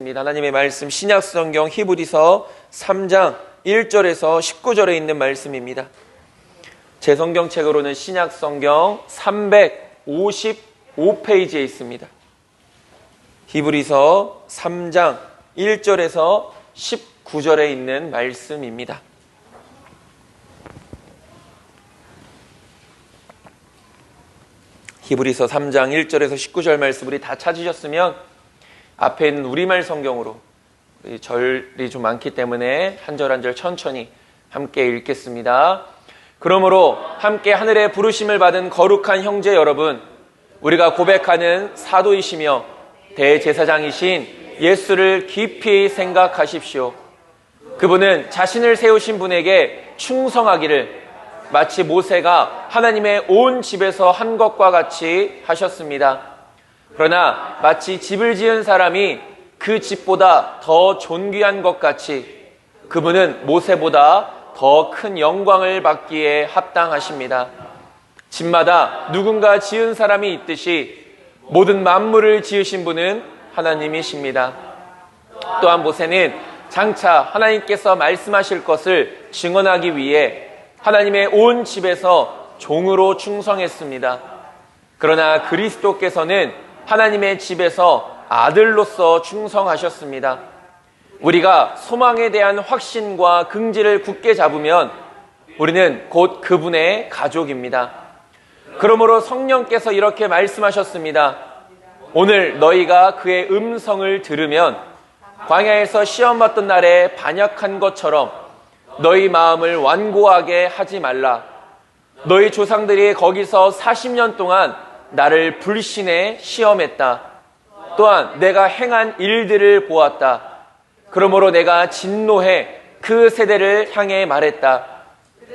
하나님의 말씀 신약성경 히브리서 3장 1절에서 19절에 있는 말씀입니다. 제 성경책으로는 신약성경 355페이지에 있습니다. 히브리서 3장 1절에서 19절에 있는 말씀입니다. 히브리서 3장 1절에서 19절 말씀 우리 다 찾으셨으면 앞에 있는 우리말 성경으로 절이 좀 많기 때문에 한 절 한 절 천천히 함께 읽겠습니다. 그러므로 함께 하늘의 부르심을 받은 거룩한 형제 여러분, 우리가 고백하는 사도이시며 대제사장이신 예수를 깊이 생각하십시오. 그분은 자신을 세우신 분에게 충성하기를 마치 모세가 하나님의 온 집에서 한 것과 같이 하셨습니다. 그러나 마치 집을 지은 사람이 그 집보다 더 존귀한 것 같이 그분은 모세보다 더 큰 영광을 받기에 합당하십니다. 집마다 누군가 지은 사람이 있듯이 모든 만물을 지으신 분은 하나님이십니다. 또한 모세는 장차 하나님께서 말씀하실 것을 증언하기 위해 하나님의 온 집에서 종으로 충성했습니다. 그러나 그리스도께서는 하나님의 집에서 아들로서 충성하셨습니다. 우리가 소망에 대한 확신과 긍지를 굳게 잡으면 우리는 곧 그분의 가족입니다. 그러므로 성령께서 이렇게 말씀하셨습니다. 오늘 너희가 그의 음성을 들으면 광야에서 시험받던 날에 반역한 것처럼 너희 마음을 완고하게 하지 말라. 너희 조상들이 거기서 40년 동안 나를 불신에 시험했다. 또한 내가 행한 일들을 보았다. 그러므로 내가 진노해 그 세대를 향해 말했다.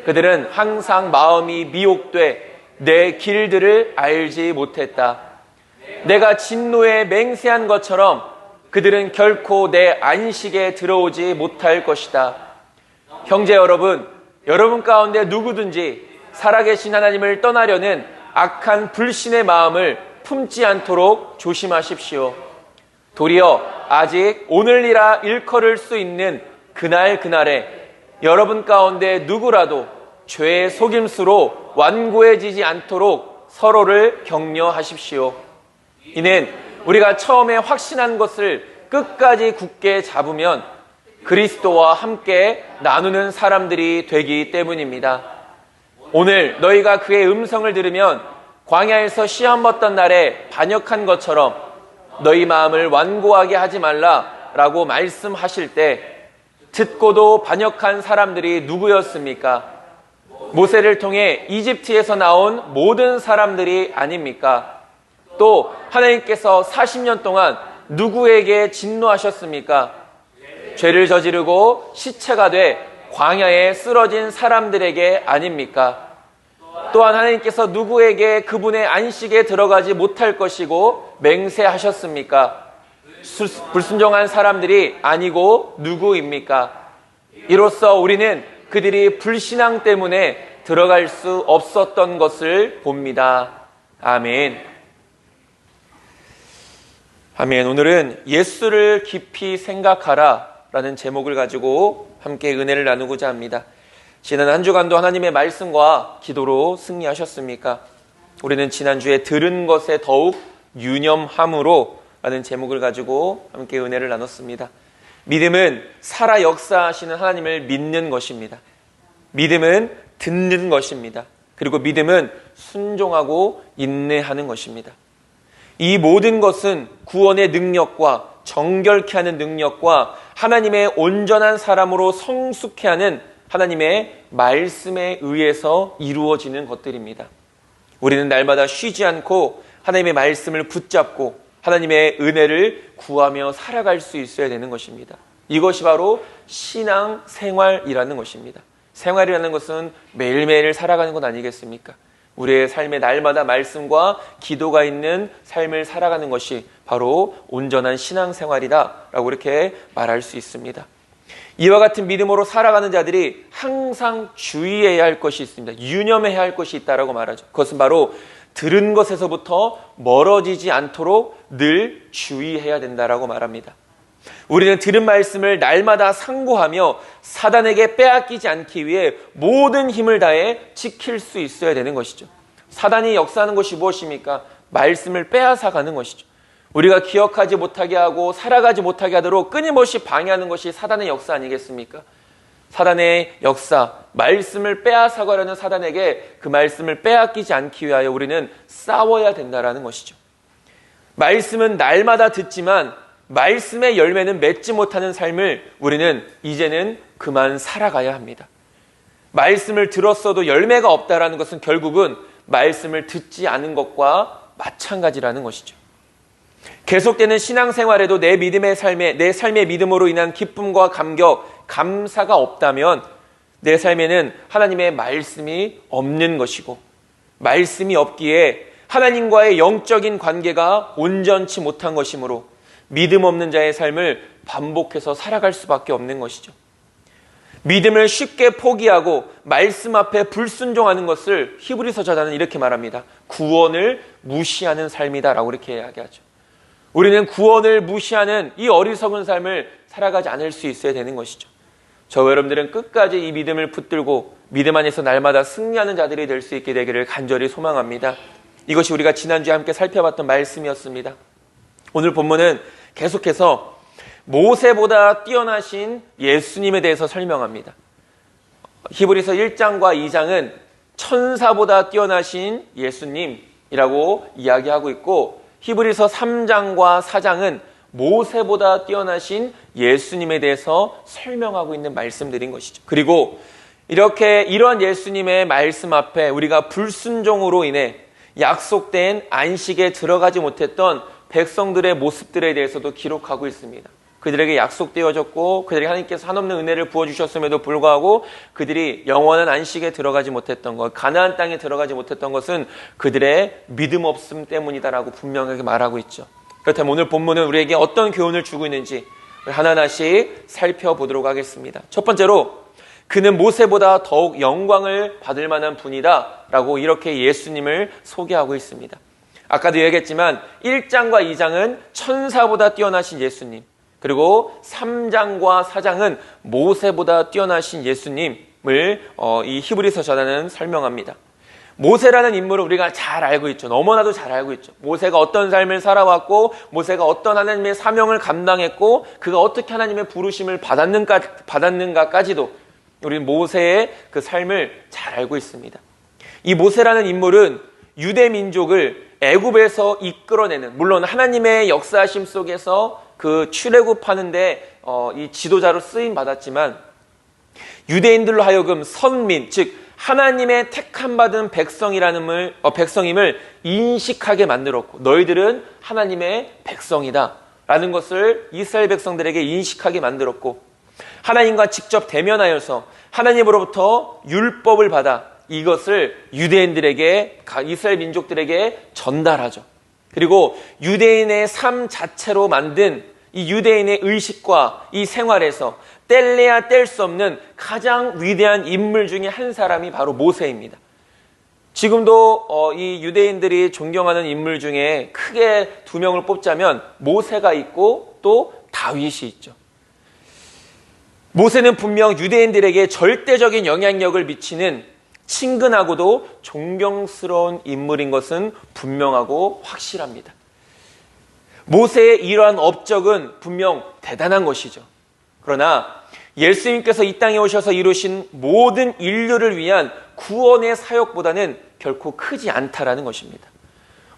그들은 항상 마음이 미혹돼 내 길들을 알지 못했다. 내가 진노에 맹세한 것처럼 그들은 결코 내 안식에 들어오지 못할 것이다. 형제 여러분, 여러분 가운데 누구든지 살아계신 하나님을 떠나려는 악한 불신의 마음을 품지 않도록 조심하십시오. 도리어 아직 오늘이라 일컬을 수 있는 그날에 여러분 가운데 누구라도 죄의 속임수로 완고해지지 않도록 서로를 격려하십시오. 이는 우리가 처음에 확신한 것을 끝까지 굳게 잡으면 그리스도와 함께 나누는 사람들이 되기 때문입니다. 오늘 너희가 그의 음성을 들으면 광야에서 시험 받던 날에 반역한 것처럼 너희 마음을 완고하게 하지 말라라고 말씀하실 때 듣고도 반역한 사람들이 누구였습니까? 모세를 통해 이집트에서 나온 모든 사람들이 아닙니까? 또 하나님께서 40년 동안 누구에게 진노하셨습니까? 죄를 저지르고 시체가 돼 광야에 쓰러진 사람들에게 아닙니까? 또한 하나님께서 누구에게 그분의 안식에 들어가지 못할 것이고 맹세하셨습니까? 불순종한 사람들이 아니고 누구입니까? 이로써 우리는 그들이 불신앙 때문에 들어갈 수 없었던 것을 봅니다. 아멘. 아멘. 오늘은 예수를 깊이 생각하라 라는 제목을 가지고 함께 은혜를 나누고자 합니다. 지난 한 주간도 하나님의 말씀과 기도로 승리하셨습니까? 우리는 지난주에 들은 것에 더욱 유념함으로 라는 제목을 가지고 함께 은혜를 나눴습니다. 믿음은 살아 역사하시는 하나님을 믿는 것입니다. 믿음은 듣는 것입니다. 그리고 믿음은 순종하고 인내하는 것입니다. 이 모든 것은 구원의 능력과 정결케 하는 능력과 하나님의 온전한 사람으로 성숙케 하는 하나님의 말씀에 의해서 이루어지는 것들입니다. 우리는 날마다 쉬지 않고 하나님의 말씀을 붙잡고 하나님의 은혜를 구하며 살아갈 수 있어야 되는 것입니다. 이것이 바로 신앙 생활이라는 것입니다. 생활이라는 것은 매일매일 살아가는 것 아니겠습니까? 우리의 삶에 날마다 말씀과 기도가 있는 삶을 살아가는 것이 바로 온전한 신앙 생활이다라고 이렇게 말할 수 있습니다. 이와 같은 믿음으로 살아가는 자들이 항상 주의해야 할 것이 있습니다. 유념해야 할 것이 있다라고 말하죠. 그것은 바로 들은 것에서부터 멀어지지 않도록 늘 주의해야 된다라고 말합니다. 우리는 들은 말씀을 날마다 상고하며 사단에게 빼앗기지 않기 위해 모든 힘을 다해 지킬 수 있어야 되는 것이죠. 사단이 역사하는 것이 무엇입니까? 말씀을 빼앗아가는 것이죠. 우리가 기억하지 못하게 하고 살아가지 못하게 하도록 끊임없이 방해하는 것이 사단의 역사 아니겠습니까? 사단의 역사, 말씀을 빼앗아가려는 사단에게 그 말씀을 빼앗기지 않기 위하여 우리는 싸워야 된다는 것이죠. 말씀은 날마다 듣지만 말씀의 열매는 맺지 못하는 삶을 우리는 이제는 그만 살아가야 합니다. 말씀을 들었어도 열매가 없다라는 것은 결국은 말씀을 듣지 않은 것과 마찬가지라는 것이죠. 계속되는 신앙생활에도 내 삶의 믿음으로 인한 기쁨과 감격, 감사가 없다면 내 삶에는 하나님의 말씀이 없는 것이고, 말씀이 없기에 하나님과의 영적인 관계가 온전치 못한 것이므로 믿음 없는 자의 삶을 반복해서 살아갈 수밖에 없는 것이죠. 믿음을 쉽게 포기하고 말씀 앞에 불순종하는 것을 히브리서 저자는 이렇게 말합니다. 구원을 무시하는 삶이다라고 이렇게 이야기하죠. 우리는 구원을 무시하는 이 어리석은 삶을 살아가지 않을 수 있어야 되는 것이죠. 저와 여러분들은 끝까지 이 믿음을 붙들고 믿음 안에서 날마다 승리하는 자들이 될 수 있게 되기를 간절히 소망합니다. 이것이 우리가 지난주에 함께 살펴봤던 말씀이었습니다. 오늘 본문은 계속해서 모세보다 뛰어나신 예수님에 대해서 설명합니다. 히브리서 1장과 2장은 천사보다 뛰어나신 예수님이라고 이야기하고 있고, 히브리서 3장과 4장은 모세보다 뛰어나신 예수님에 대해서 설명하고 있는 말씀들인 것이죠. 그리고 이러한 예수님의 말씀 앞에 우리가 불순종으로 인해 약속된 안식에 들어가지 못했던 백성들의 모습들에 대해서도 기록하고 있습니다. 그들에게 약속되어졌고 그들에게 하나님께서 한없는 은혜를 부어주셨음에도 불구하고 그들이 영원한 안식에 들어가지 못했던 것, 가나안 땅에 들어가지 못했던 것은 그들의 믿음 없음 때문이다라고 분명하게 말하고 있죠. 그렇다면 오늘 본문은 우리에게 어떤 교훈을 주고 있는지 하나하나씩 살펴보도록 하겠습니다. 첫 번째로, 그는 모세보다 더욱 영광을 받을 만한 분이다 라고 이렇게 예수님을 소개하고 있습니다. 아까도 얘기했지만 1장과 2장은 천사보다 뛰어나신 예수님, 그리고 3장과 4장은 모세보다 뛰어나신 예수님을 이 히브리서 저자는 설명합니다. 모세라는 인물을 우리가 잘 알고 있죠. 너무나도 잘 알고 있죠. 모세가 어떤 삶을 살아왔고, 모세가 어떤 하나님의 사명을 감당했고, 그가 어떻게 하나님의 부르심을 받았는가까지도 우리는 모세의 그 삶을 잘 알고 있습니다. 이 모세라는 인물은 유대 민족을 애굽에서 이끌어내는, 물론 하나님의 역사하심 속에서 그 출애굽하는데 이 지도자로 쓰임 받았지만, 유대인들로 하여금 선민, 즉 하나님의 택함 받은 백성임을 인식하게 만들었고, 너희들은 하나님의 백성이다 라는 것을 이스라엘 백성들에게 인식하게 만들었고, 하나님과 직접 대면하여서 하나님으로부터 율법을 받아 이것을 유대인들에게, 이스라엘 민족들에게 전달하죠. 그리고 유대인의 삶 자체로 만든 이 유대인의 의식과 이 생활에서 뗄래야 뗄 수 없는 가장 위대한 인물 중에 한 사람이 바로 모세입니다. 지금도 이 유대인들이 존경하는 인물 중에 크게 두 명을 뽑자면 모세가 있고 또 다윗이 있죠. 모세는 분명 유대인들에게 절대적인 영향력을 미치는 친근하고도 존경스러운 인물인 것은 분명하고 확실합니다. 모세의 이러한 업적은 분명 대단한 것이죠. 그러나 예수님께서 이 땅에 오셔서 이루신 모든 인류를 위한 구원의 사역보다는 결코 크지 않다라는 것입니다.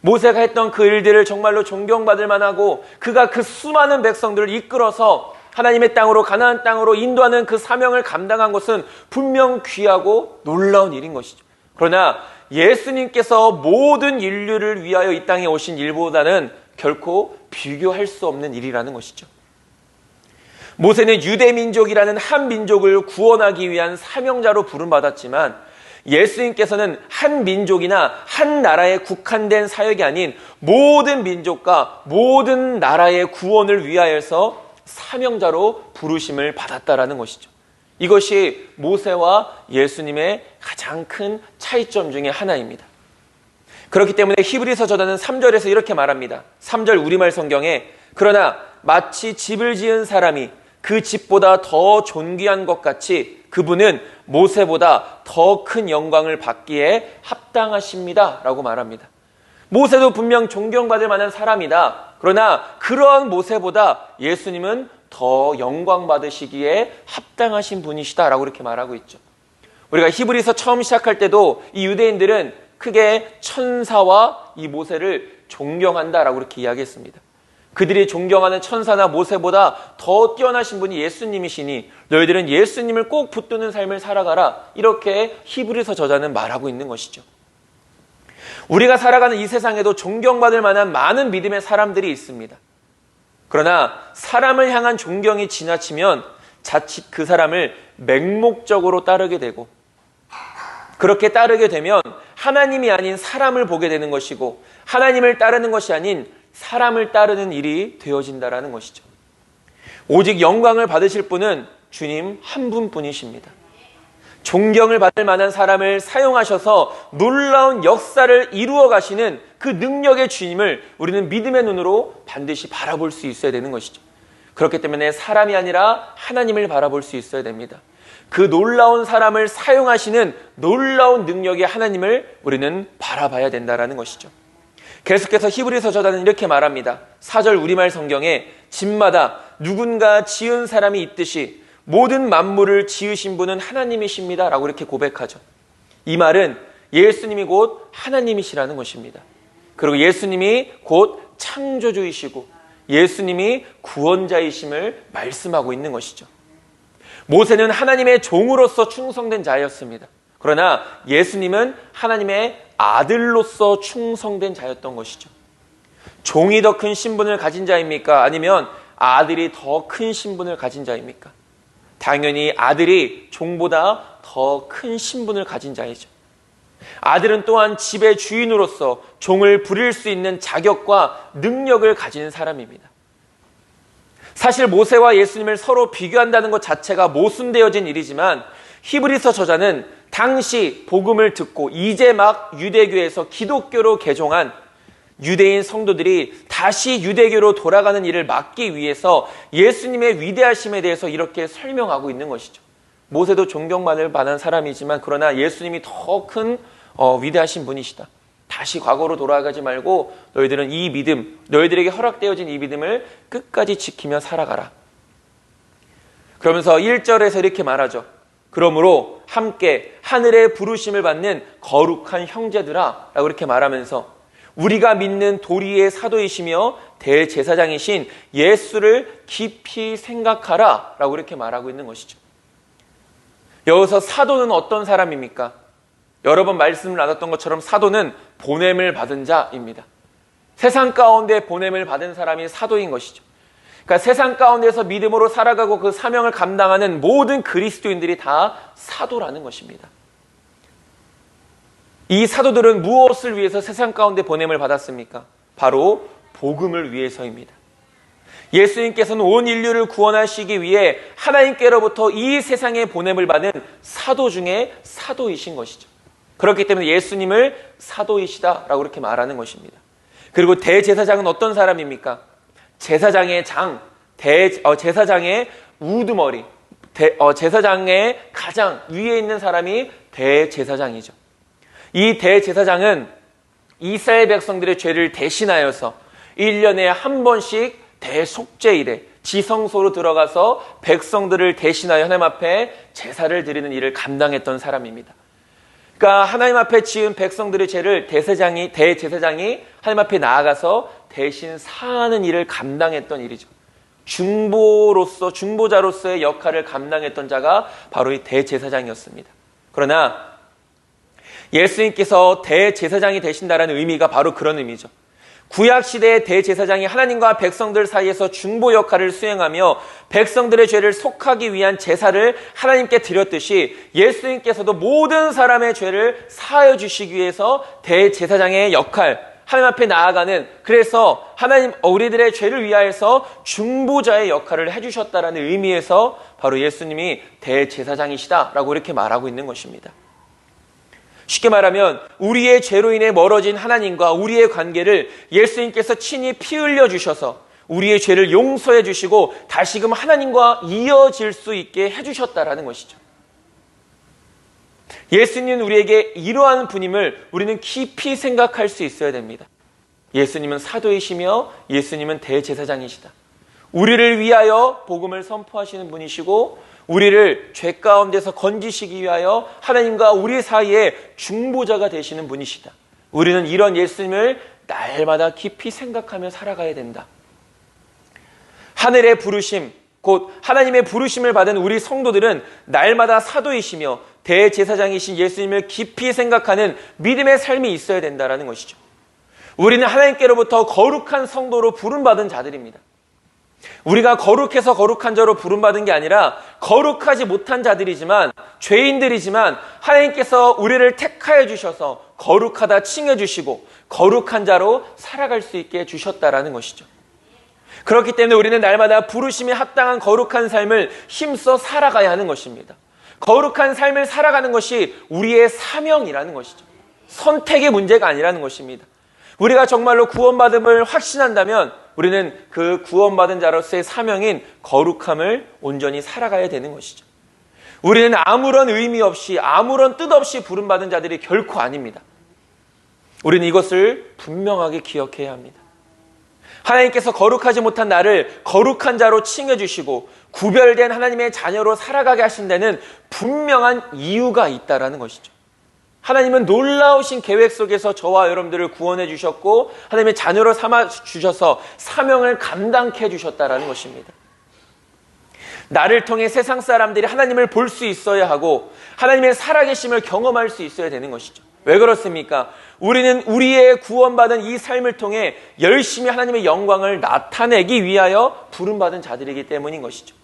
모세가 했던 그 일들을 정말로 존경받을 만하고, 그가 그 수많은 백성들을 이끌어서 하나님의 땅으로, 가나안 땅으로 인도하는 그 사명을 감당한 것은 분명 귀하고 놀라운 일인 것이죠. 그러나 예수님께서 모든 인류를 위하여 이 땅에 오신 일보다는 결코 비교할 수 없는 일이라는 것이죠. 모세는 유대 민족이라는 한 민족을 구원하기 위한 사명자로 부름받았지만, 예수님께서는 한 민족이나 한 나라에 국한된 사역이 아닌 모든 민족과 모든 나라의 구원을 위하여서 사명자로 부르심을 받았다라는 것이죠. 이것이 모세와 예수님의 가장 큰 차이점 중에 하나입니다. 그렇기 때문에 히브리서 저자는 3절에서 이렇게 말합니다. 3절 우리말 성경에, 그러나 마치 집을 지은 사람이 그 집보다 더 존귀한 것 같이 그분은 모세보다 더 큰 영광을 받기에 합당하십니다 라고 말합니다. 모세도 분명 존경받을 만한 사람이다. 그러나 그러한 모세보다 예수님은 더 영광 받으시기에 합당하신 분이시다 라고 이렇게 말하고 있죠. 우리가 히브리서 처음 시작할 때도 이 유대인들은 크게 천사와 이 모세를 존경한다라고 이렇게 이야기했습니다. 그들이 존경하는 천사나 모세보다 더 뛰어나신 분이 예수님이시니 너희들은 예수님을 꼭 붙드는 삶을 살아가라. 이렇게 히브리서 저자는 말하고 있는 것이죠. 우리가 살아가는 이 세상에도 존경받을 만한 많은 믿음의 사람들이 있습니다. 그러나 사람을 향한 존경이 지나치면 자칫 그 사람을 맹목적으로 따르게 되고 그렇게 따르게 되면 하나님이 아닌 사람을 보게 되는 것이고 하나님을 따르는 것이 아닌 사람을 따르는 일이 되어진다라는 것이죠. 오직 영광을 받으실 분은 주님 한 분뿐이십니다. 존경을 받을 만한 사람을 사용하셔서 놀라운 역사를 이루어 가시는 그 능력의 주님을 우리는 믿음의 눈으로 반드시 바라볼 수 있어야 되는 것이죠. 그렇기 때문에 사람이 아니라 하나님을 바라볼 수 있어야 됩니다. 그 놀라운 사람을 사용하시는 놀라운 능력의 하나님을 우리는 바라봐야 된다는 것이죠. 계속해서 히브리서 저자는 이렇게 말합니다. 4절 우리말 성경에 집마다 누군가 지은 사람이 있듯이 모든 만물을 지으신 분은 하나님이십니다 라고 이렇게 고백하죠. 이 말은 예수님이 곧 하나님이시라는 것입니다. 그리고 예수님이 곧 창조주이시고 예수님이 구원자이심을 말씀하고 있는 것이죠. 모세는 하나님의 종으로서 충성된 자였습니다. 그러나 예수님은 하나님의 아들로서 충성된 자였던 것이죠. 종이 더 큰 신분을 가진 자입니까? 아니면 아들이 더 큰 신분을 가진 자입니까? 당연히 아들이 종보다 더 큰 신분을 가진 자이죠. 아들은 또한 집의 주인으로서 종을 부릴 수 있는 자격과 능력을 가진 사람입니다. 사실 모세와 예수님을 서로 비교한다는 것 자체가 모순되어진 일이지만 히브리서 저자는 당시 복음을 듣고 이제 막 유대교에서 기독교로 개종한 유대인 성도들이 다시 유대교로 돌아가는 일을 막기 위해서 예수님의 위대하심에 대해서 이렇게 설명하고 있는 것이죠. 모세도 존경받을 만한 사람이지만 그러나 예수님이 더 큰 위대하신 분이시다. 다시 과거로 돌아가지 말고 너희들은 이 믿음, 너희들에게 허락되어진 이 믿음을 끝까지 지키며 살아가라. 그러면서 1절에서 이렇게 말하죠. 그러므로 함께 하늘의 부르심을 받는 거룩한 형제들아 라고 이렇게 말하면서 우리가 믿는 도리의 사도이시며 대제사장이신 예수를 깊이 생각하라 라고 이렇게 말하고 있는 것이죠. 여기서 사도는 어떤 사람입니까? 여러 번 말씀을 나눴던 것처럼 사도는 보냄을 받은 자입니다. 세상 가운데 보냄을 받은 사람이 사도인 것이죠. 그러니까 세상 가운데서 믿음으로 살아가고 그 사명을 감당하는 모든 그리스도인들이 다 사도라는 것입니다. 이 사도들은 무엇을 위해서 세상 가운데 보냄을 받았습니까? 바로 복음을 위해서입니다. 예수님께서는 온 인류를 구원하시기 위해 하나님께로부터 이 세상에 보냄을 받은 사도 중에 사도이신 것이죠. 그렇기 때문에 예수님을 사도이시다라고 이렇게 말하는 것입니다. 그리고 대제사장은 어떤 사람입니까? 제사장의 장, 제사장의 우두머리, 제사장의 가장 위에 있는 사람이 대제사장이죠. 이 대제사장은 이스라엘 백성들의 죄를 대신하여서 1년에 한 번씩 대속죄일에 지성소로 들어가서 백성들을 대신하여 하나님 앞에 제사를 드리는 일을 감당했던 사람입니다. 그러니까 하나님 앞에 지은 백성들의 죄를 대제사장이 하나님 앞에 나아가서 대신 사하는 일을 감당했던 일이죠. 중보자로서의 역할을 감당했던 자가 바로 이 대제사장이었습니다. 그러나 예수님께서 대제사장이 되신다는 의미가 바로 그런 의미죠. 구약시대의 대제사장이 하나님과 백성들 사이에서 중보 역할을 수행하며 백성들의 죄를 속하기 위한 제사를 하나님께 드렸듯이 예수님께서도 모든 사람의 죄를 사하여 주시기 위해서 대제사장의 역할, 하나님 앞에 나아가는, 그래서 하나님 우리들의 죄를 위하여서 중보자의 역할을 해주셨다는 의미에서 바로 예수님이 대제사장이시다라고 이렇게 말하고 있는 것입니다. 쉽게 말하면 우리의 죄로 인해 멀어진 하나님과 우리의 관계를 예수님께서 친히 피 흘려 주셔서 우리의 죄를 용서해 주시고 다시금 하나님과 이어질 수 있게 해주셨다라는 것이죠. 예수님은 우리에게 이러한 분임을 우리는 깊이 생각할 수 있어야 됩니다. 예수님은 사도이시며 예수님은 대제사장이시다. 우리를 위하여 복음을 선포하시는 분이시고 우리를 죄 가운데서 건지시기 위하여 하나님과 우리 사이에 중보자가 되시는 분이시다. 우리는 이런 예수님을 날마다 깊이 생각하며 살아가야 된다. 하늘의 부르심, 곧 하나님의 부르심을 받은 우리 성도들은 날마다 사도이시며 대제사장이신 예수님을 깊이 생각하는 믿음의 삶이 있어야 된다는 것이죠. 우리는 하나님께로부터 거룩한 성도로 부름받은 자들입니다. 우리가 거룩해서 거룩한 자로 부름받은 게 아니라 거룩하지 못한 자들이지만 죄인들이지만 하나님께서 우리를 택하여 주셔서 거룩하다 칭해 주시고 거룩한 자로 살아갈 수 있게 해주셨다라는 것이죠. 그렇기 때문에 우리는 날마다 부르심에 합당한 거룩한 삶을 힘써 살아가야 하는 것입니다. 거룩한 삶을 살아가는 것이 우리의 사명이라는 것이죠. 선택의 문제가 아니라는 것입니다. 우리가 정말로 구원받음을 확신한다면 우리는 그 구원받은 자로서의 사명인 거룩함을 온전히 살아가야 되는 것이죠. 우리는 아무런 의미 없이 아무런 뜻 없이 부름받은 자들이 결코 아닙니다. 우리는 이것을 분명하게 기억해야 합니다. 하나님께서 거룩하지 못한 나를 거룩한 자로 칭해주시고 구별된 하나님의 자녀로 살아가게 하신 데는 분명한 이유가 있다라는 것이죠. 하나님은 놀라우신 계획 속에서 저와 여러분들을 구원해 주셨고 하나님의 자녀로 삼아 주셔서 사명을 감당케 해주셨다라는 것입니다. 나를 통해 세상 사람들이 하나님을 볼 수 있어야 하고 하나님의 살아계심을 경험할 수 있어야 되는 것이죠. 왜 그렇습니까? 우리는 우리의 구원받은 이 삶을 통해 열심히 하나님의 영광을 나타내기 위하여 부름받은 자들이기 때문인 것이죠.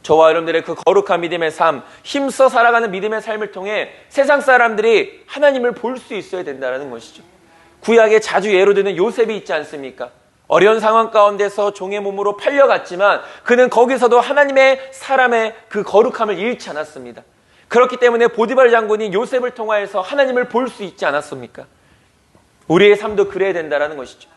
저와 여러분들의 그 거룩한 믿음의 삶, 힘써 살아가는 믿음의 삶을 통해 세상 사람들이 하나님을 볼 수 있어야 된다는 것이죠. 구약에 자주 예로 드는 요셉이 있지 않습니까? 어려운 상황 가운데서 종의 몸으로 팔려갔지만 그는 거기서도 하나님의 사람의 그 거룩함을 잃지 않았습니다. 그렇기 때문에 보디발 장군이 요셉을 통하여서 하나님을 볼 수 있지 않았습니까? 우리의 삶도 그래야 된다는 것이죠.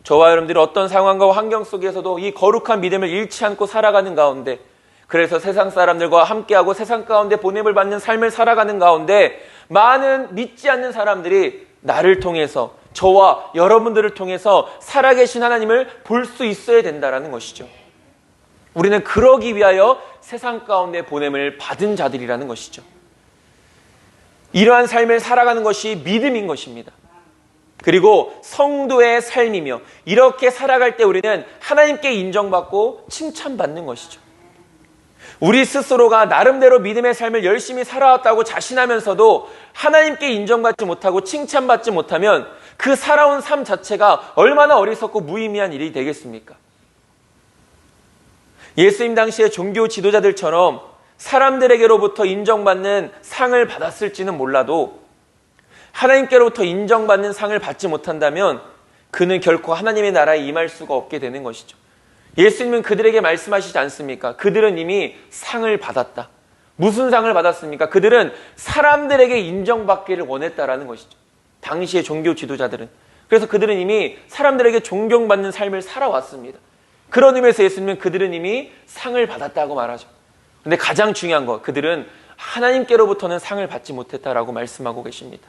저와 여러분들이 어떤 상황과 환경 속에서도 이 거룩한 믿음을 잃지 않고 살아가는 가운데 그래서 세상 사람들과 함께하고 세상 가운데 보냄을 받는 삶을 살아가는 가운데 많은 믿지 않는 사람들이 나를 통해서 저와 여러분들을 통해서 살아계신 하나님을 볼 수 있어야 된다는 것이죠. 우리는 그러기 위하여 세상 가운데 보냄을 받은 자들이라는 것이죠. 이러한 삶을 살아가는 것이 믿음인 것입니다. 그리고 성도의 삶이며 이렇게 살아갈 때 우리는 하나님께 인정받고 칭찬받는 것이죠. 우리 스스로가 나름대로 믿음의 삶을 열심히 살아왔다고 자신하면서도 하나님께 인정받지 못하고 칭찬받지 못하면 그 살아온 삶 자체가 얼마나 어리석고 무의미한 일이 되겠습니까? 예수님 당시의 종교 지도자들처럼 사람들에게로부터 인정받는 상을 받았을지는 몰라도 하나님께로부터 인정받는 상을 받지 못한다면 그는 결코 하나님의 나라에 임할 수가 없게 되는 것이죠. 예수님은 그들에게 말씀하시지 않습니까? 그들은 이미 상을 받았다. 무슨 상을 받았습니까? 그들은 사람들에게 인정받기를 원했다라는 것이죠. 당시의 종교 지도자들은. 그래서 그들은 이미 사람들에게 존경받는 삶을 살아왔습니다. 그런 의미에서 예수님은 그들은 이미 상을 받았다고 말하죠. 근데 가장 중요한 것, 그들은 하나님께로부터는 상을 받지 못했다라고 말씀하고 계십니다.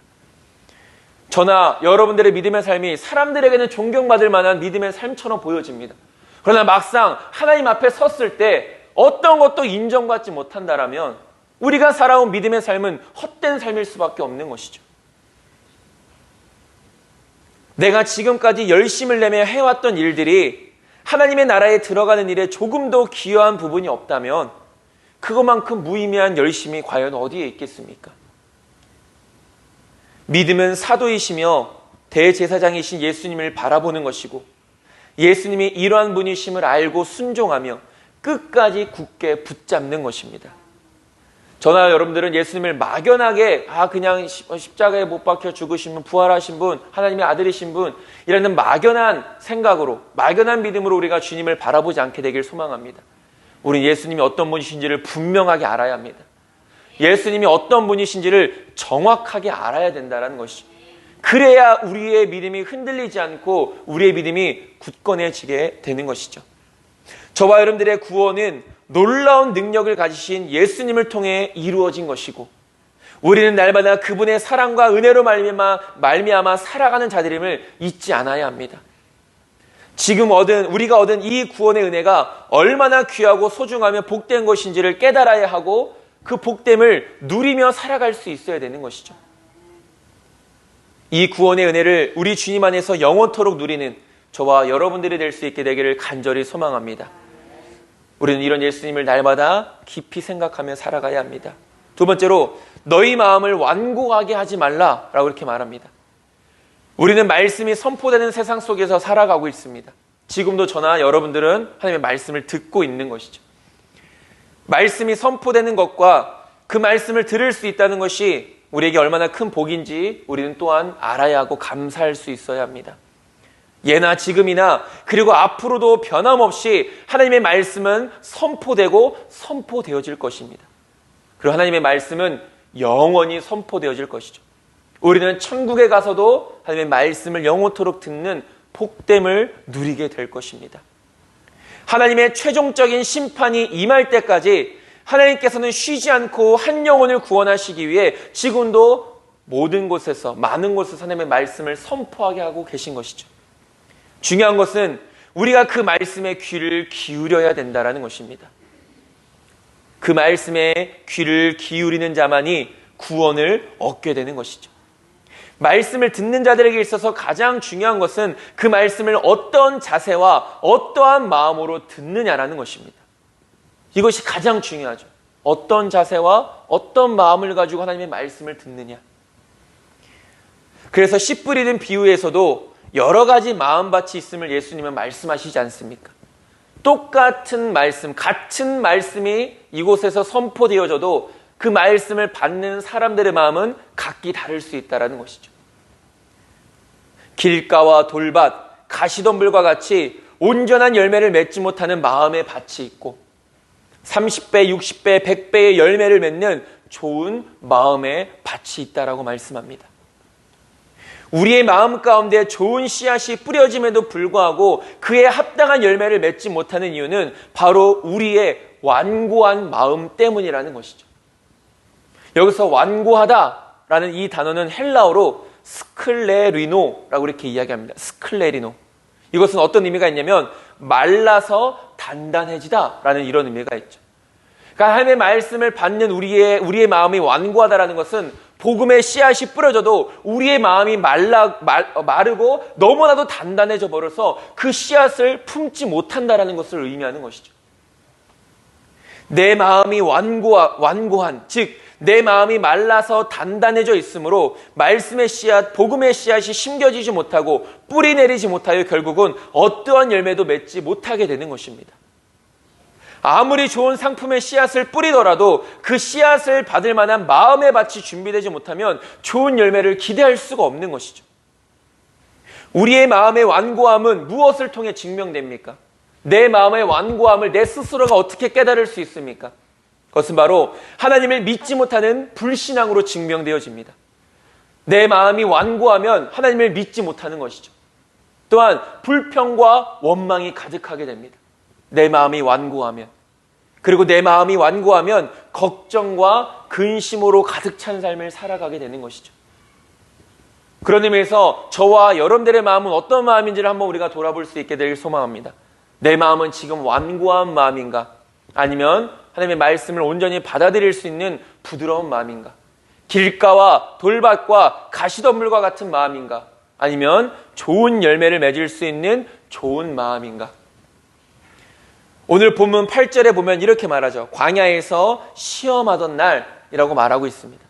저나 여러분들의 믿음의 삶이 사람들에게는 존경받을 만한 믿음의 삶처럼 보여집니다. 그러나 막상 하나님 앞에 섰을 때 어떤 것도 인정받지 못한다라면 우리가 살아온 믿음의 삶은 헛된 삶일 수밖에 없는 것이죠. 내가 지금까지 열심을 내며 해왔던 일들이 하나님의 나라에 들어가는 일에 조금도 기여한 부분이 없다면 그것만큼 무의미한 열심이 과연 어디에 있겠습니까? 믿음은 사도이시며 대제사장이신 예수님을 바라보는 것이고 예수님이 이러한 분이심을 알고 순종하며 끝까지 굳게 붙잡는 것입니다. 저나 여러분들은 예수님을 막연하게 그냥 십자가에 못 박혀 죽으신 분, 부활하신 분, 하나님의 아들이신 분 이라는 막연한 생각으로 막연한 믿음으로 우리가 주님을 바라보지 않게 되길 소망합니다. 우리는 예수님이 어떤 분이신지를 분명하게 알아야 합니다. 예수님이 어떤 분이신지를 정확하게 알아야 된다는 것이죠. 그래야 우리의 믿음이 흔들리지 않고 우리의 믿음이 굳건해지게 되는 것이죠. 저와 여러분들의 구원은 놀라운 능력을 가지신 예수님을 통해 이루어진 것이고, 우리는 날마다 그분의 사랑과 은혜로 말미암아 살아가는 자들임을 잊지 않아야 합니다. 지금 우리가 얻은 이 구원의 은혜가 얼마나 귀하고 소중하며 복된 것인지를 깨달아야 하고, 그 복됨을 누리며 살아갈 수 있어야 되는 것이죠. 이 구원의 은혜를 우리 주님 안에서 영원토록 누리는 저와 여러분들이 될 수 있게 되기를 간절히 소망합니다. 우리는 이런 예수님을 날마다 깊이 생각하며 살아가야 합니다. 두 번째로, 너희 마음을 완고하게 하지 말라라고 이렇게 말합니다. 우리는 말씀이 선포되는 세상 속에서 살아가고 있습니다. 지금도 저나 여러분들은 하나님의 말씀을 듣고 있는 것이죠. 말씀이 선포되는 것과 그 말씀을 들을 수 있다는 것이 우리에게 얼마나 큰 복인지 우리는 또한 알아야 하고 감사할 수 있어야 합니다. 예나 지금이나 그리고 앞으로도 변함없이 하나님의 말씀은 선포되고 선포되어질 것입니다. 그리고 하나님의 말씀은 영원히 선포되어질 것이죠. 우리는 천국에 가서도 하나님의 말씀을 영원토록 듣는 복됨을 누리게 될 것입니다. 하나님의 최종적인 심판이 임할 때까지 하나님께서는 쉬지 않고 한 영혼을 구원하시기 위해 지금도 모든 곳에서, 많은 곳에서 하나님의 말씀을 선포하게 하고 계신 것이죠. 중요한 것은 우리가 그 말씀에 귀를 기울여야 된다는 것입니다. 그 말씀에 귀를 기울이는 자만이 구원을 얻게 되는 것이죠. 말씀을 듣는 자들에게 있어서 가장 중요한 것은 그 말씀을 어떤 자세와 어떠한 마음으로 듣느냐라는 것입니다. 이것이 가장 중요하죠. 어떤 자세와 어떤 마음을 가지고 하나님의 말씀을 듣느냐. 그래서 씨 뿌리는 비유에서도 여러 가지 마음밭이 있음을 예수님은 말씀하시지 않습니까? 똑같은 말씀, 같은 말씀이 이곳에서 선포되어져도 그 말씀을 받는 사람들의 마음은 각기 다를 수 있다는 것이죠. 길가와 돌밭, 가시덤불과 같이 온전한 열매를 맺지 못하는 마음의 밭이 있고, 30배, 60배, 100배의 열매를 맺는 좋은 마음의 밭이 있다라고 말씀합니다. 우리의 마음 가운데 좋은 씨앗이 뿌려짐에도 불구하고 그에 합당한 열매를 맺지 못하는 이유는 바로 우리의 완고한 마음 때문이라는 것이죠. 여기서 완고하다라는 이 단어는 헬라어로 스클레리노라고 이렇게 이야기합니다. 스클레리노. 이것은 어떤 의미가 있냐면 말라서 단단해지다라는 이런 의미가 있죠. 그러니까 하나님의 말씀을 받는 우리의 마음이 완고하다라는 것은 복음의 씨앗이 뿌려져도 우리의 마음이 마르고 너무나도 단단해져 버려서 그 씨앗을 품지 못한다라는 것을 의미하는 것이죠. 내 마음이 완고한, 즉 내 마음이 말라서 단단해져 있으므로 말씀의 씨앗, 복음의 씨앗이 심겨지지 못하고 뿌리 내리지 못하여 결국은 어떠한 열매도 맺지 못하게 되는 것입니다. 아무리 좋은 상품의 씨앗을 뿌리더라도 그 씨앗을 받을 만한 마음의 밭이 준비되지 못하면 좋은 열매를 기대할 수가 없는 것이죠. 우리의 마음의 완고함은 무엇을 통해 증명됩니까? 내 마음의 완고함을 내 스스로가 어떻게 깨달을 수 있습니까? 그것은 바로 하나님을 믿지 못하는 불신앙으로 증명되어집니다. 내 마음이 완고하면 하나님을 믿지 못하는 것이죠. 또한 불평과 원망이 가득하게 됩니다. 내 마음이 완고하면. 그리고 내 마음이 완고하면 걱정과 근심으로 가득 찬 삶을 살아가게 되는 것이죠. 그런 의미에서 저와 여러분들의 마음은 어떤 마음인지를 한번 우리가 돌아볼 수 있게 되길 소망합니다. 내 마음은 지금 완고한 마음인가? 아니면 하나님의 말씀을 온전히 받아들일 수 있는 부드러운 마음인가? 길가와 돌밭과 가시덤불과 같은 마음인가? 아니면 좋은 열매를 맺을 수 있는 좋은 마음인가? 오늘 본문 8절에 보면 이렇게 말하죠. 광야에서 시험하던 날이라고 말하고 있습니다.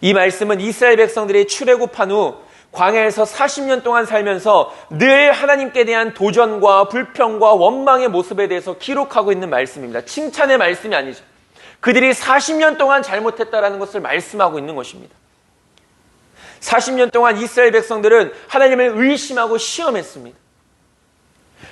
이 말씀은 이스라엘 백성들이 출애굽한 후 광야에서 40년 동안 살면서 늘 하나님께 대한 도전과 불평과 원망의 모습에 대해서 기록하고 있는 말씀입니다. 칭찬의 말씀이 아니죠. 그들이 40년 동안 잘못했다라는 것을 말씀하고 있는 것입니다. 40년 동안 이스라엘 백성들은 하나님을 의심하고 시험했습니다.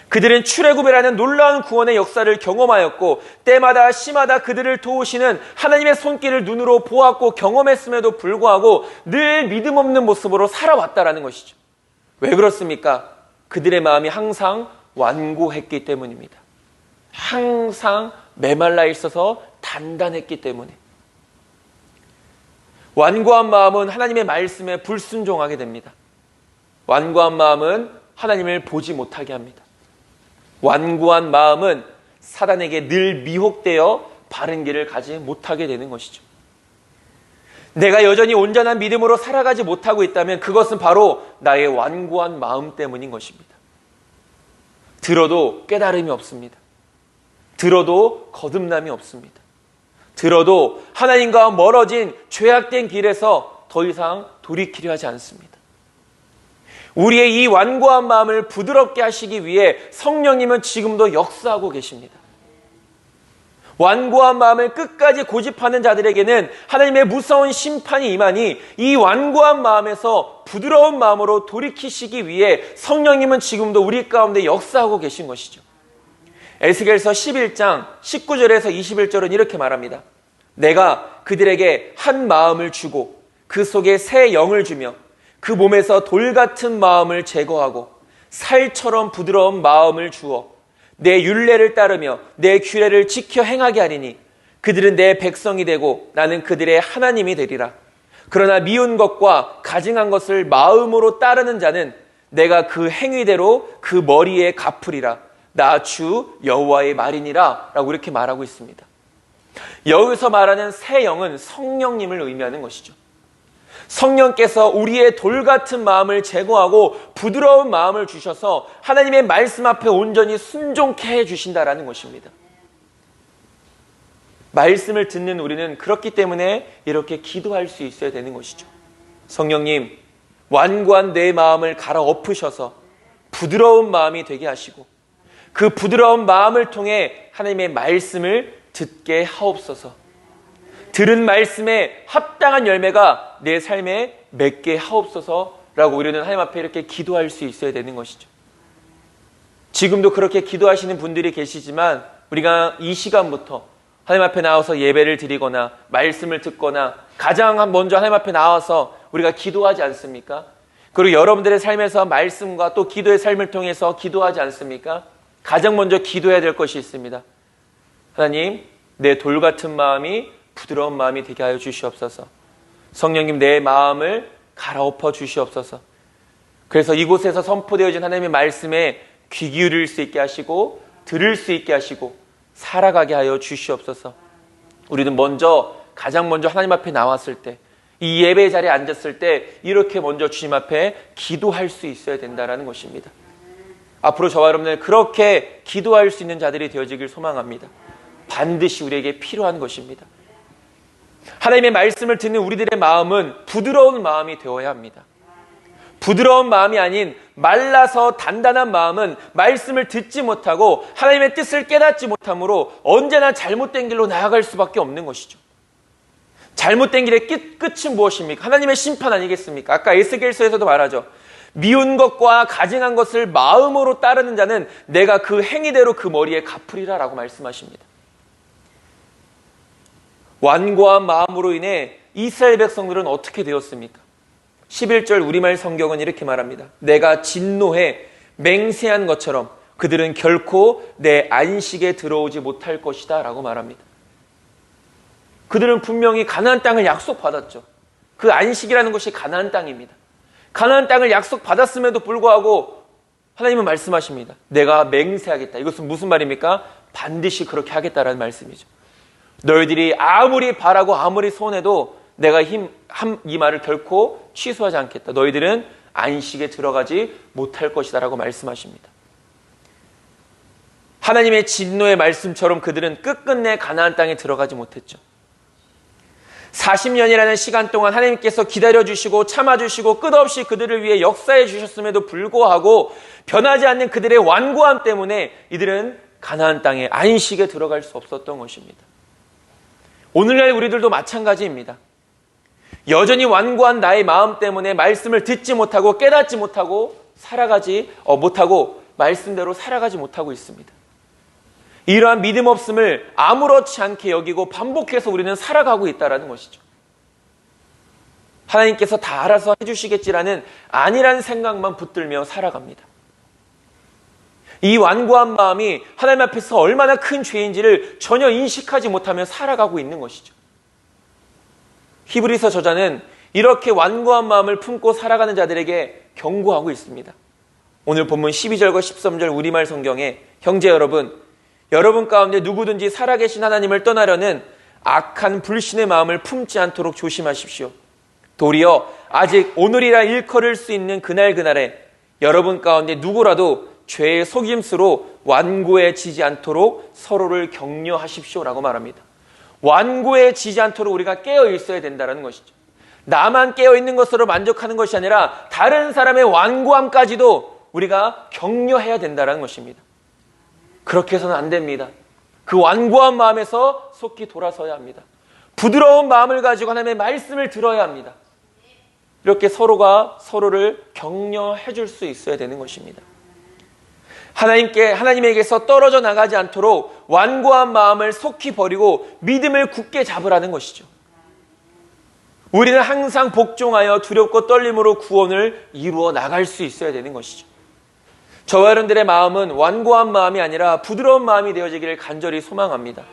그들은 출애굽이라는 놀라운 구원의 역사를 경험하였고 때마다 시마다 그들을 도우시는 하나님의 손길을 눈으로 보았고 경험했음에도 불구하고 늘 믿음 없는 모습으로 살아왔다라는 것이죠. 왜 그렇습니까? 그들의 마음이 항상 완고했기 때문입니다. 항상 메말라 있어서 단단했기 때문에. 완고한 마음은 하나님의 말씀에 불순종하게 됩니다. 완고한 마음은 하나님을 보지 못하게 합니다. 완고한 마음은 사단에게 늘 미혹되어 바른 길을 가지 못하게 되는 것이죠. 내가 여전히 온전한 믿음으로 살아가지 못하고 있다면 그것은 바로 나의 완고한 마음 때문인 것입니다. 들어도 깨달음이 없습니다. 들어도 거듭남이 없습니다. 들어도 하나님과 멀어진 죄악된 길에서 더 이상 돌이키려 하지 않습니다. 우리의 이 완고한 마음을 부드럽게 하시기 위해 성령님은 지금도 역사하고 계십니다. 완고한 마음을 끝까지 고집하는 자들에게는 하나님의 무서운 심판이 임하니 이 완고한 마음에서 부드러운 마음으로 돌이키시기 위해 성령님은 지금도 우리 가운데 역사하고 계신 것이죠. 에스겔서 11장 19절에서 21절은 이렇게 말합니다. 내가 그들에게 한 마음을 주고 그 속에 새 영을 주며 그 몸에서 돌 같은 마음을 제거하고 살처럼 부드러운 마음을 주어 내 율례를 따르며 내 규례를 지켜 행하게 하리니 그들은 내 백성이 되고 나는 그들의 하나님이 되리라. 그러나 미운 것과 가증한 것을 마음으로 따르는 자는 내가 그 행위대로 그 머리에 갚으리라. 나 주 여호와의 말이니라 라고 이렇게 말하고 있습니다. 여기서 말하는 새 영은 성령님을 의미하는 것이죠. 성령께서 우리의 돌 같은 마음을 제거하고 부드러운 마음을 주셔서 하나님의 말씀 앞에 온전히 순종케 해주신다라는 것입니다. 말씀을 듣는 우리는 그렇기 때문에 이렇게 기도할 수 있어야 되는 것이죠. 성령님, 완고한 내 마음을 갈아엎으셔서 부드러운 마음이 되게 하시고 그 부드러운 마음을 통해 하나님의 말씀을 듣게 하옵소서. 들은 말씀에 합당한 열매가 내 삶에 맺게 하옵소서라고 우리는 하나님 앞에 이렇게 기도할 수 있어야 되는 것이죠. 지금도 그렇게 기도하시는 분들이 계시지만 우리가 이 시간부터 하나님 앞에 나와서 예배를 드리거나 말씀을 듣거나 가장 먼저 하나님 앞에 나와서 우리가 기도하지 않습니까? 그리고 여러분들의 삶에서 말씀과 또 기도의 삶을 통해서 기도하지 않습니까? 가장 먼저 기도해야 될 것이 있습니다. 하나님, 내 돌 같은 마음이 부드러운 마음이 되게 하여 주시옵소서. 성령님, 내 마음을 갈아엎어 주시옵소서. 그래서 이곳에서 선포되어진 하나님의 말씀에 귀 기울일 수 있게 하시고 들을 수 있게 하시고 살아가게 하여 주시옵소서. 우리는 가장 먼저 하나님 앞에 나왔을 때, 이 예배 자리에 앉았을 때 이렇게 먼저 주님 앞에 기도할 수 있어야 된다는 것입니다. 앞으로 저와 여러분들 그렇게 기도할 수 있는 자들이 되어지길 소망합니다. 반드시 우리에게 필요한 것입니다. 하나님의 말씀을 듣는 우리들의 마음은 부드러운 마음이 되어야 합니다. 부드러운 마음이 아닌 말라서 단단한 마음은 말씀을 듣지 못하고 하나님의 뜻을 깨닫지 못함으로 언제나 잘못된 길로 나아갈 수밖에 없는 것이죠. 잘못된 길의 끝은 무엇입니까? 하나님의 심판 아니겠습니까? 아까 에스겔서에서도 말하죠. 미운 것과 가증한 것을 마음으로 따르는 자는 내가 그 행위대로 그 머리에 갚으리라 라고 말씀하십니다. 완고한 마음으로 인해 이스라엘 백성들은 어떻게 되었습니까? 11절 우리말 성경은 이렇게 말합니다. 내가 진노해 맹세한 것처럼 그들은 결코 내 안식에 들어오지 못할 것이다 라고 말합니다. 그들은 분명히 가나안 땅을 약속받았죠. 그 안식이라는 것이 가나안 땅입니다. 가나안 땅을 약속받았음에도 불구하고 하나님은 말씀하십니다. 내가 맹세하겠다. 이것은 무슨 말입니까? 반드시 그렇게 하겠다라는 말씀이죠. 너희들이 아무리 바라고 아무리 소원해도 내가 이 말을 결코 취소하지 않겠다. 너희들은 안식에 들어가지 못할 것이다 라고 말씀하십니다. 하나님의 진노의 말씀처럼 그들은 끝끝내 가나안 땅에 들어가지 못했죠. 40년이라는 시간 동안 하나님께서 기다려주시고 참아주시고 끝없이 그들을 위해 역사해 주셨음에도 불구하고 변하지 않는 그들의 완고함 때문에 이들은 가나안 땅에 안식에 들어갈 수 없었던 것입니다. 오늘날 우리들도 마찬가지입니다. 여전히 완고한 나의 마음 때문에 말씀을 듣지 못하고 깨닫지 못하고 살아가지 못하고 말씀대로 살아가지 못하고 있습니다. 이러한 믿음 없음을 아무렇지 않게 여기고 반복해서 우리는 살아가고 있다는 것이죠. 하나님께서 다 알아서 해주시겠지라는 아니라는 생각만 붙들며 살아갑니다. 이 완고한 마음이 하나님 앞에서 얼마나 큰 죄인지를 전혀 인식하지 못하며 살아가고 있는 것이죠. 히브리서 저자는 이렇게 완고한 마음을 품고 살아가는 자들에게 경고하고 있습니다. 오늘 본문 12절과 13절 우리말 성경에 형제 여러분 가운데 누구든지 살아계신 하나님을 떠나려는 악한 불신의 마음을 품지 않도록 조심하십시오. 도리어 아직 오늘이라 일컬을 수 있는 그날에 여러분 가운데 누구라도 죄의 속임수로 완고해지지 않도록 서로를 격려하십시오라고 말합니다. 완고해지지 않도록 우리가 깨어 있어야 된다는 것이죠. 나만 깨어 있는 것으로 만족하는 것이 아니라 다른 사람의 완고함까지도 우리가 격려해야 된다는 것입니다. 그렇게 해서는 안 됩니다. 그 완고한 마음에서 속히 돌아서야 합니다. 부드러운 마음을 가지고 하나님의 말씀을 들어야 합니다. 이렇게 서로가 서로를 격려해 줄 수 있어야 되는 것입니다. 하나님에게서 떨어져 나가지 않도록 완고한 마음을 속히 버리고 믿음을 굳게 잡으라는 것이죠. 우리는 항상 복종하여 두렵고 떨림으로 구원을 이루어 나갈 수 있어야 되는 것이죠. 저와 여러분들의 마음은 완고한 마음이 아니라 부드러운 마음이 되어지기를 간절히 소망합니다.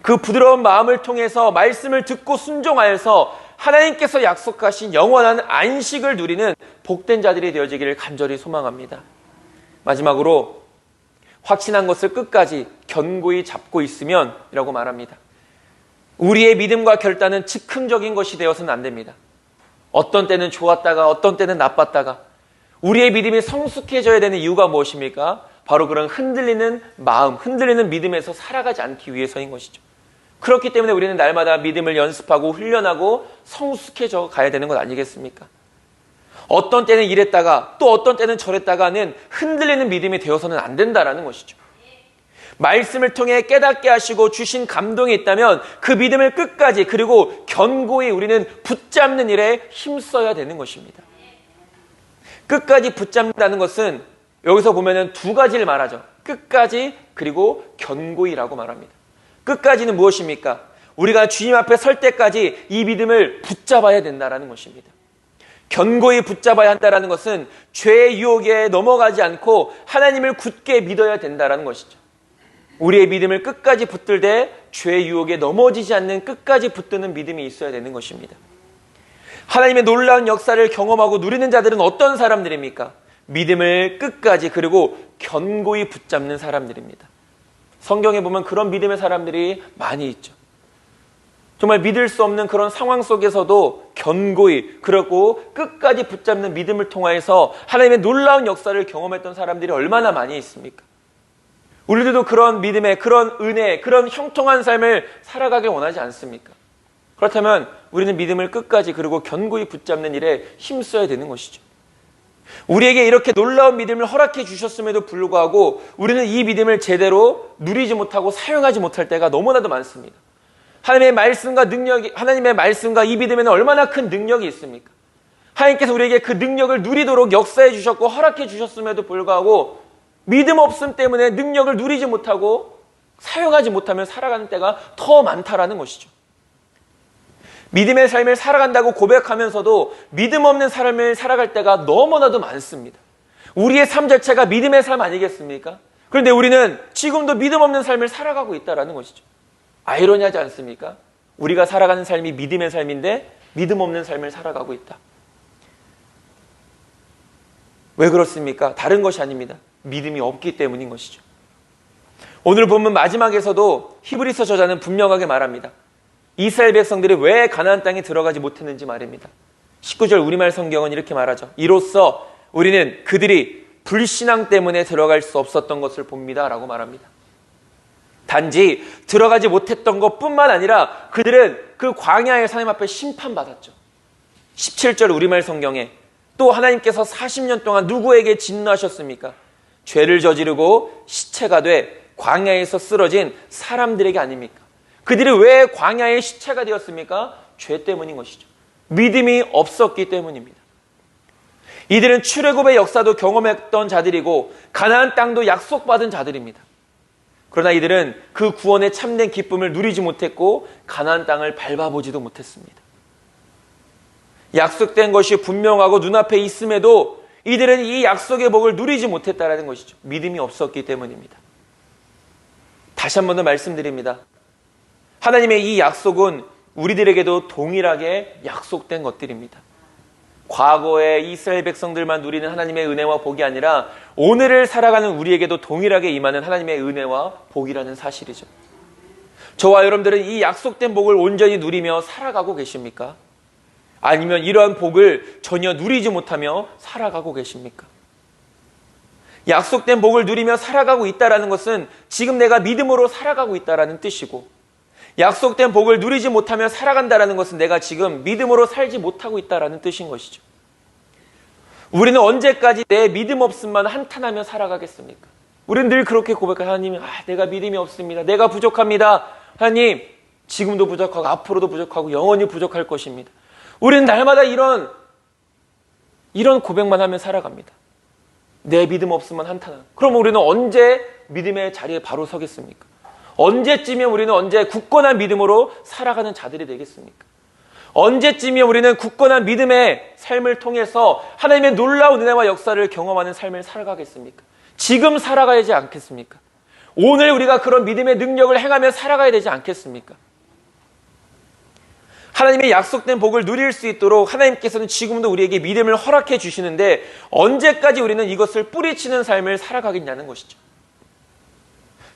그 부드러운 마음을 통해서 말씀을 듣고 순종하여서 하나님께서 약속하신 영원한 안식을 누리는 복된 자들이 되어지기를 간절히 소망합니다. 마지막으로 확신한 것을 끝까지 견고히 잡고 있으면 이라고 말합니다. 우리의 믿음과 결단은 즉흥적인 것이 되어서는 안 됩니다. 어떤 때는 좋았다가 어떤 때는 나빴다가 우리의 믿음이 성숙해져야 되는 이유가 무엇입니까? 바로 그런 흔들리는 마음, 흔들리는 믿음에서 살아가지 않기 위해서인 것이죠. 그렇기 때문에 우리는 날마다 믿음을 연습하고 훈련하고 성숙해져 가야 되는 것 아니겠습니까? 어떤 때는 이랬다가 또 어떤 때는 저랬다가는 흔들리는 믿음이 되어서는 안 된다라는 것이죠. 말씀을 통해 깨닫게 하시고 주신 감동이 있다면 그 믿음을 끝까지 그리고 견고히 우리는 붙잡는 일에 힘써야 되는 것입니다. 끝까지 붙잡는다는 것은 여기서 보면은 두 가지를 말하죠. 끝까지 그리고 견고히라고 말합니다. 끝까지는 무엇입니까? 우리가 주님 앞에 설 때까지 이 믿음을 붙잡아야 된다라는 것입니다. 견고히 붙잡아야 한다는 것은 죄의 유혹에 넘어가지 않고 하나님을 굳게 믿어야 된다는 것이죠. 우리의 믿음을 끝까지 붙들 죄의 유혹에 넘어지지 않는 끝까지 붙드는 믿음이 있어야 되는 것입니다. 하나님의 놀라운 역사를 경험하고 누리는 자들은 어떤 사람들입니까? 믿음을 끝까지 그리고 견고히 붙잡는 사람들입니다. 성경에 보면 그런 믿음의 사람들이 많이 있죠. 정말 믿을 수 없는 그런 상황 속에서도 견고히 그리고 끝까지 붙잡는 믿음을 통하여서 하나님의 놀라운 역사를 경험했던 사람들이 얼마나 많이 있습니까? 우리들도 그런 믿음의 그런 은혜, 그런 형통한 삶을 살아가길 원하지 않습니까? 그렇다면 우리는 믿음을 끝까지 그리고 견고히 붙잡는 일에 힘써야 되는 것이죠. 우리에게 이렇게 놀라운 믿음을 허락해 주셨음에도 불구하고 우리는 이 믿음을 제대로 누리지 못하고 사용하지 못할 때가 너무나도 많습니다. 하나님의 말씀과 이 믿음에는 얼마나 큰 능력이 있습니까? 하나님께서 우리에게 그 능력을 누리도록 역사해 주셨고 허락해 주셨음에도 불구하고 믿음 없음 때문에 능력을 누리지 못하고 사용하지 못하며 살아가는 때가 더 많다라는 것이죠. 믿음의 삶을 살아간다고 고백하면서도 믿음 없는 삶을 살아갈 때가 너무나도 많습니다. 우리의 삶 자체가 믿음의 삶 아니겠습니까? 그런데 우리는 지금도 믿음 없는 삶을 살아가고 있다는 것이죠. 아이러니하지 않습니까? 우리가 살아가는 삶이 믿음의 삶인데 믿음 없는 삶을 살아가고 있다. 왜 그렇습니까? 다른 것이 아닙니다. 믿음이 없기 때문인 것이죠. 오늘 본문 마지막에서도 히브리서 저자는 분명하게 말합니다. 이스라엘 백성들이 왜 가나안 땅에 들어가지 못했는지 말입니다. 19절 우리말 성경은 이렇게 말하죠. 이로써 우리는 그들이 불신앙 때문에 들어갈 수 없었던 것을 봅니다 라고 말합니다. 단지 들어가지 못했던 것뿐만 아니라 그들은 그 광야의 하나님 앞에 심판받았죠. 17절 우리말 성경에 또 하나님께서 40년 동안 누구에게 진노하셨습니까? 죄를 저지르고 시체가 돼 광야에서 쓰러진 사람들에게 아닙니까? 그들이 왜 광야의 시체가 되었습니까? 죄 때문인 것이죠. 믿음이 없었기 때문입니다. 이들은 출애굽의 역사도 경험했던 자들이고 가나안 땅도 약속받은 자들입니다. 그러나 이들은 그 구원의 참된 기쁨을 누리지 못했고 가나안 땅을 밟아보지도 못했습니다. 약속된 것이 분명하고 눈앞에 있음에도 이들은 이 약속의 복을 누리지 못했다는 것이죠. 믿음이 없었기 때문입니다. 다시 한 번 더 말씀드립니다. 하나님의 이 약속은 우리들에게도 동일하게 약속된 것들입니다. 과거의 이스라엘 백성들만 누리는 하나님의 은혜와 복이 아니라 오늘을 살아가는 우리에게도 동일하게 임하는 하나님의 은혜와 복이라는 사실이죠. 저와 여러분들은 이 약속된 복을 온전히 누리며 살아가고 계십니까? 아니면 이러한 복을 전혀 누리지 못하며 살아가고 계십니까? 약속된 복을 누리며 살아가고 있다는 것은 지금 내가 믿음으로 살아가고 있다는 뜻이고, 약속된 복을 누리지 못하며 살아간다는 것은 내가 지금 믿음으로 살지 못하고 있다는 뜻인 것이죠. 우리는 언제까지 내 믿음 없음만 한탄하며 살아가겠습니까? 우리는 늘 그렇게 고백해요. 하나님, 내가 믿음이 없습니다. 내가 부족합니다. 하나님, 지금도 부족하고 앞으로도 부족하고 영원히 부족할 것입니다. 우리는 날마다 이런 고백만 하며 살아갑니다. 내 믿음 없음만 한탄하고. 그럼 우리는 언제 믿음의 자리에 바로 서겠습니까? 언제쯤이면 우리는 언제 굳건한 믿음으로 살아가는 자들이 되겠습니까? 언제쯤이면 우리는 굳건한 믿음의 삶을 통해서 하나님의 놀라운 은혜와 역사를 경험하는 삶을 살아가겠습니까? 지금 살아가야 되지 않겠습니까? 오늘 우리가 그런 믿음의 능력을 행하며 살아가야 되지 않겠습니까? 하나님의 약속된 복을 누릴 수 있도록 하나님께서는 지금도 우리에게 믿음을 허락해 주시는데 언제까지 우리는 이것을 뿌리치는 삶을 살아가겠냐는 것이죠.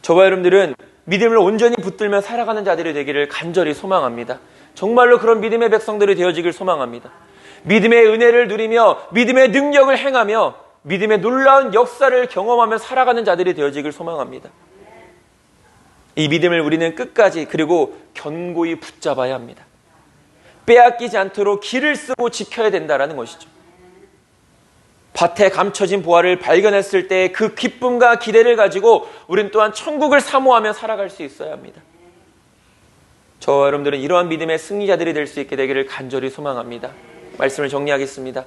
저와 여러분들은 믿음을 온전히 붙들며 살아가는 자들이 되기를 간절히 소망합니다. 정말로 그런 믿음의 백성들이 되어지길 소망합니다. 믿음의 은혜를 누리며 믿음의 능력을 행하며 믿음의 놀라운 역사를 경험하며 살아가는 자들이 되어지길 소망합니다. 이 믿음을 우리는 끝까지 그리고 견고히 붙잡아야 합니다. 빼앗기지 않도록 길을 쓰고 지켜야 된다는 것이죠. 밭에 감춰진 보화를 발견했을 때 그 기쁨과 기대를 가지고 우리는 또한 천국을 사모하며 살아갈 수 있어야 합니다. 저와 여러분들은 이러한 믿음의 승리자들이 될 수 있게 되기를 간절히 소망합니다. 말씀을 정리하겠습니다.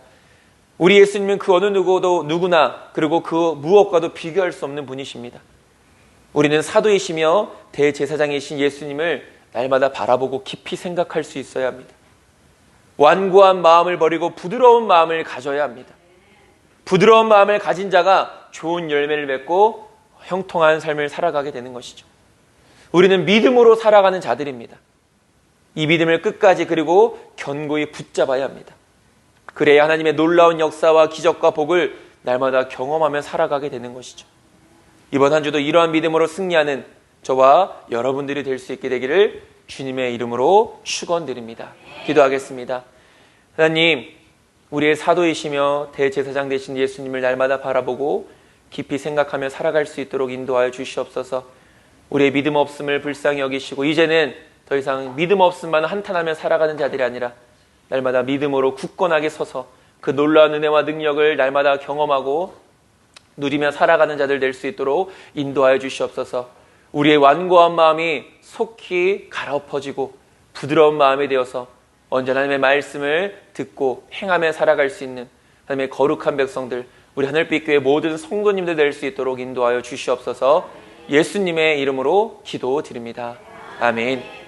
우리 예수님은 그 어느 누구나 그리고 그 무엇과도 비교할 수 없는 분이십니다. 우리는 사도이시며 대제사장이신 예수님을 날마다 바라보고 깊이 생각할 수 있어야 합니다. 완고한 마음을 버리고 부드러운 마음을 가져야 합니다. 부드러운 마음을 가진 자가 좋은 열매를 맺고 형통한 삶을 살아가게 되는 것이죠. 우리는 믿음으로 살아가는 자들입니다. 이 믿음을 끝까지 그리고 견고히 붙잡아야 합니다. 그래야 하나님의 놀라운 역사와 기적과 복을 날마다 경험하며 살아가게 되는 것이죠. 이번 한 주도 이러한 믿음으로 승리하는 저와 여러분들이 될 수 있게 되기를 주님의 이름으로 축원드립니다. 기도하겠습니다. 하나님, 우리의 사도이시며 대제사장 되신 예수님을 날마다 바라보고 깊이 생각하며 살아갈 수 있도록 인도하여 주시옵소서. 우리의 믿음 없음을 불쌍히 여기시고 이제는 더 이상 믿음 없음만 한탄하며 살아가는 자들이 아니라 날마다 믿음으로 굳건하게 서서 그 놀라운 은혜와 능력을 날마다 경험하고 누리며 살아가는 자들 될 수 있도록 인도하여 주시옵소서. 우리의 완고한 마음이 속히 갈아엎어지고 부드러운 마음이 되어서 언제나 하나님의 말씀을 듣고 행하며 살아갈 수 있는 하나님의 거룩한 백성들, 우리 하늘빛 교회 모든 성도님들 될 수 있도록 인도하여 주시옵소서. 예수님의 이름으로 기도드립니다. 아멘.